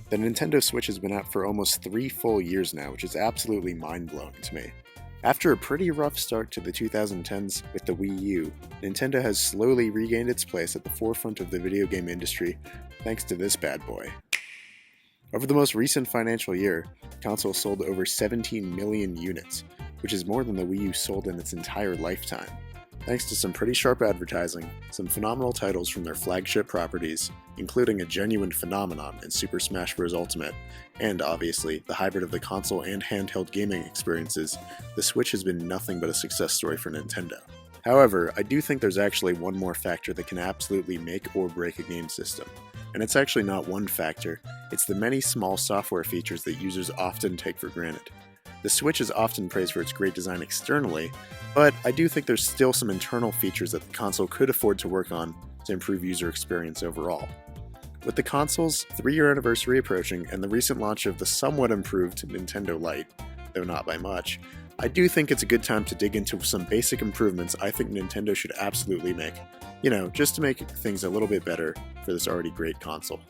The Nintendo Switch has been out for almost 3 full years now, which is absolutely mind-blowing to me. After a pretty rough start to the 2010s with the Wii U, Nintendo has slowly regained its place at the forefront of the video game industry thanks to this bad boy. Over the most recent financial year, the console sold over 17 million units, which is more than the Wii U sold in its entire lifetime. Thanks to some pretty sharp advertising, some phenomenal titles from their flagship properties, including a genuine phenomenon in Super Smash Bros. Ultimate, and obviously, the hybrid of the console and handheld gaming experiences, the Switch has been nothing but a success story for Nintendo. However, I do think there's actually one more factor that can absolutely make or break a game system. And it's actually not one factor, it's the many small software features that users often take for granted. The Switch is often praised for its great design externally, but I do think there's still some internal features that the console could afford to work on to improve user experience overall. With the console's 3-year anniversary approaching and the recent launch of the somewhat improved Nintendo Lite, though not by much, I do think it's a good time to dig into some basic improvements I think Nintendo should absolutely make. Just to make things a little bit better for this already great console.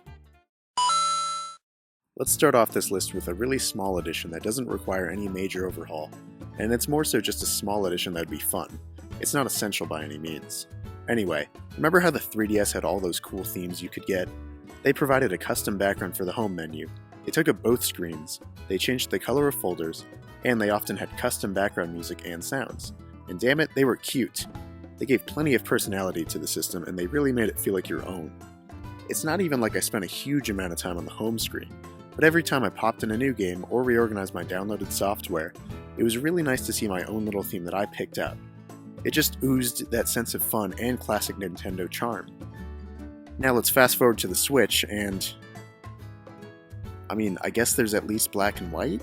Let's start off this list with a really small addition that doesn't require any major overhaul, and it's more so just a small addition that would be fun. It's not essential by any means. Anyway, remember how the 3DS had all those cool themes you could get? They provided a custom background for the home menu, they took up both screens, they changed the color of folders, and they often had custom background music and sounds. And damn it, they were cute! They gave plenty of personality to the system and they really made it feel like your own. It's not even like I spent a huge amount of time on the home screen, but every time I popped in a new game or reorganized my downloaded software, it was really nice to see my own little theme that I picked out. It just oozed that sense of fun and classic Nintendo charm. Now let's fast forward to the Switch and... I guess there's at least black and white?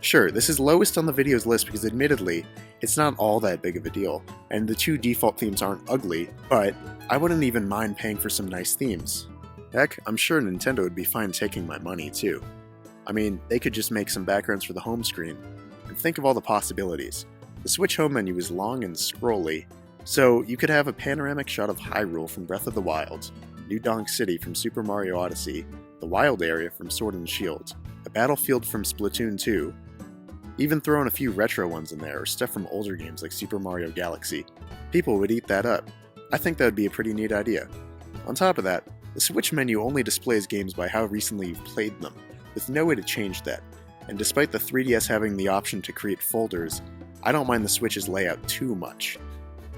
Sure, this is lowest on the video's list because admittedly, it's not all that big of a deal, and the 2 default themes aren't ugly, but I wouldn't even mind paying for some nice themes. Heck, I'm sure Nintendo would be fine taking my money too. They could just make some backgrounds for the home screen, and think of all the possibilities. The Switch home menu is long and scrolly, so you could have a panoramic shot of Hyrule from Breath of the Wild, New Donk City from Super Mario Odyssey, the Wild Area from Sword and Shield, a battlefield from Splatoon 2, even throw in a few retro ones in there, or stuff from older games like Super Mario Galaxy. People would eat that up. I think that would be a pretty neat idea. On top of that, the Switch menu only displays games by how recently you've played them, with no way to change that, and despite the 3DS having the option to create folders, I don't mind the Switch's layout too much.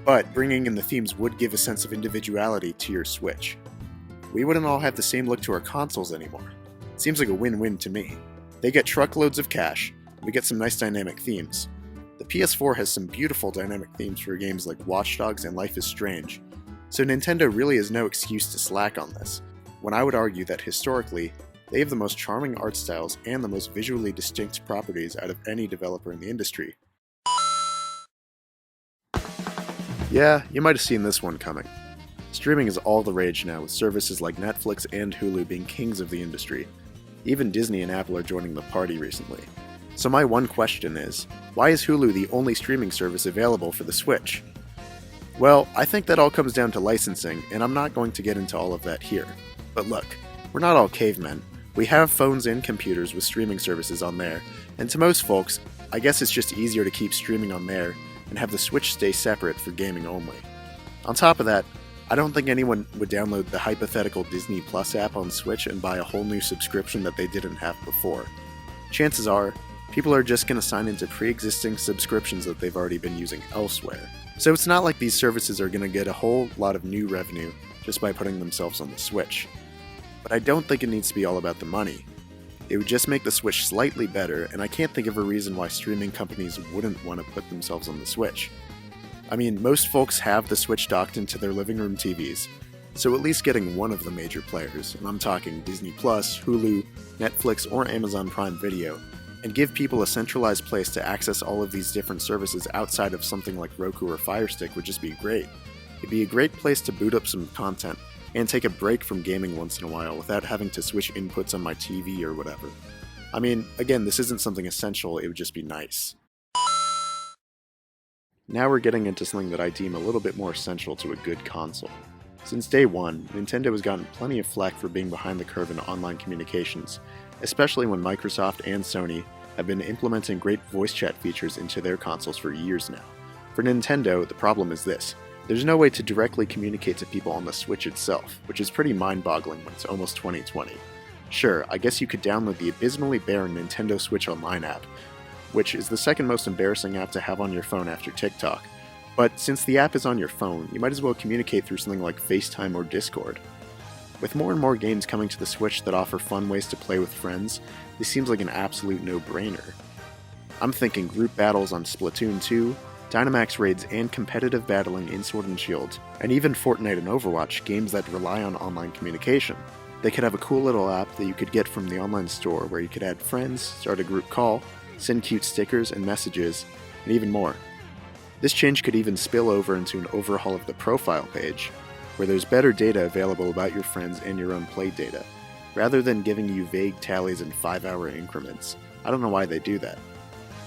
But bringing in the themes would give a sense of individuality to your Switch. We wouldn't all have the same look to our consoles anymore. It seems like a win-win to me. They get truckloads of cash, we get some nice dynamic themes. The PS4 has some beautiful dynamic themes for games like Watch Dogs and Life is Strange, so Nintendo really has no excuse to slack on this, when I would argue that historically, they have the most charming art styles and the most visually distinct properties out of any developer in the industry. Yeah, you might have seen this one coming. Streaming is all the rage now, with services like Netflix and Hulu being kings of the industry. Even Disney and Apple are joining the party recently. So my one question is, why is Hulu the only streaming service available for the Switch? Well, I think that all comes down to licensing, and I'm not going to get into all of that here. But look, we're not all cavemen. We have phones and computers with streaming services on there, and to most folks, I guess it's just easier to keep streaming on there and have the Switch stay separate for gaming only. On top of that, I don't think anyone would download the hypothetical Disney Plus app on Switch and buy a whole new subscription that they didn't have before. Chances are, people are just going to sign into pre-existing subscriptions that they've already been using elsewhere. So it's not like these services are going to get a whole lot of new revenue just by putting themselves on the Switch. But I don't think it needs to be all about the money. It would just make the Switch slightly better, and I can't think of a reason why streaming companies wouldn't want to put themselves on the Switch. Most folks have the Switch docked into their living room TVs, so at least getting one of the major players, and I'm talking Disney Plus, Hulu, Netflix, or Amazon Prime Video, and give people a centralized place to access all of these different services outside of something like Roku or Fire Stick would just be great. It'd be a great place to boot up some content, and take a break from gaming once in a while without having to switch inputs on my TV or whatever. Again, this isn't something essential, it would just be nice. Now we're getting into something that I deem a little bit more essential to a good console. Since day one, Nintendo has gotten plenty of flack for being behind the curve in online communications, especially when Microsoft and Sony have been implementing great voice chat features into their consoles for years now. For Nintendo, the problem is this. There's no way to directly communicate to people on the Switch itself, which is pretty mind-boggling when it's almost 2020. Sure, I guess you could download the abysmally barren Nintendo Switch Online app, which is the second most embarrassing app to have on your phone after TikTok. But since the app is on your phone, you might as well communicate through something like FaceTime or Discord. With more and more games coming to the Switch that offer fun ways to play with friends, this seems like an absolute no-brainer. I'm thinking group battles on Splatoon 2, Dynamax raids and competitive battling in Sword and Shield, and even Fortnite and Overwatch, games that rely on online communication. They could have a cool little app that you could get from the online store where you could add friends, start a group call, send cute stickers and messages, and even more. This change could even spill over into an overhaul of the profile page, where there's better data available about your friends and your own play data, rather than giving you vague tallies in 5-hour increments. I don't know why they do that.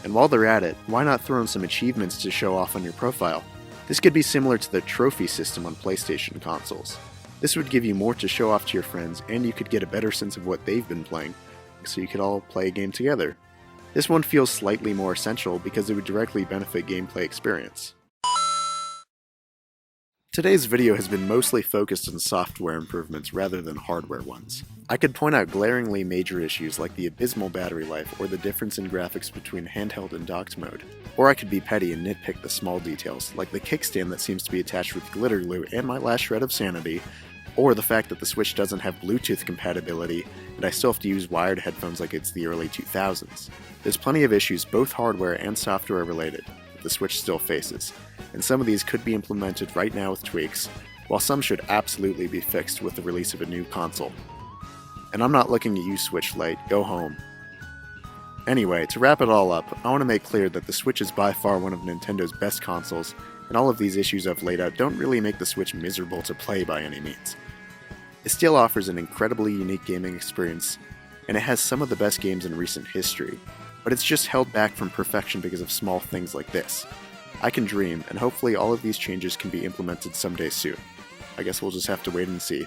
And while they're at it, why not throw in some achievements to show off on your profile? This could be similar to the trophy system on PlayStation consoles. This would give you more to show off to your friends, and you could get a better sense of what they've been playing, so you could all play a game together. This one feels slightly more essential because it would directly benefit gameplay experience. Today's video has been mostly focused on software improvements rather than hardware ones. I could point out glaringly major issues like the abysmal battery life or the difference in graphics between handheld and docked mode. Or I could be petty and nitpick the small details, like the kickstand that seems to be attached with glitter glue and my last shred of sanity, or the fact that the Switch doesn't have Bluetooth compatibility and I still have to use wired headphones like it's the early 2000s. There's plenty of issues, both hardware and software related, that the Switch still faces, and some of these could be implemented right now with tweaks, while some should absolutely be fixed with the release of a new console. And I'm not looking at you, Switch Lite, go home. Anyway, to wrap it all up, I want to make clear that the Switch is by far one of Nintendo's best consoles, and all of these issues I've laid out don't really make the Switch miserable to play by any means. It still offers an incredibly unique gaming experience, and it has some of the best games in recent history, but it's just held back from perfection because of small things like this. I can dream, and hopefully all of these changes can be implemented someday soon. I guess we'll just have to wait and see.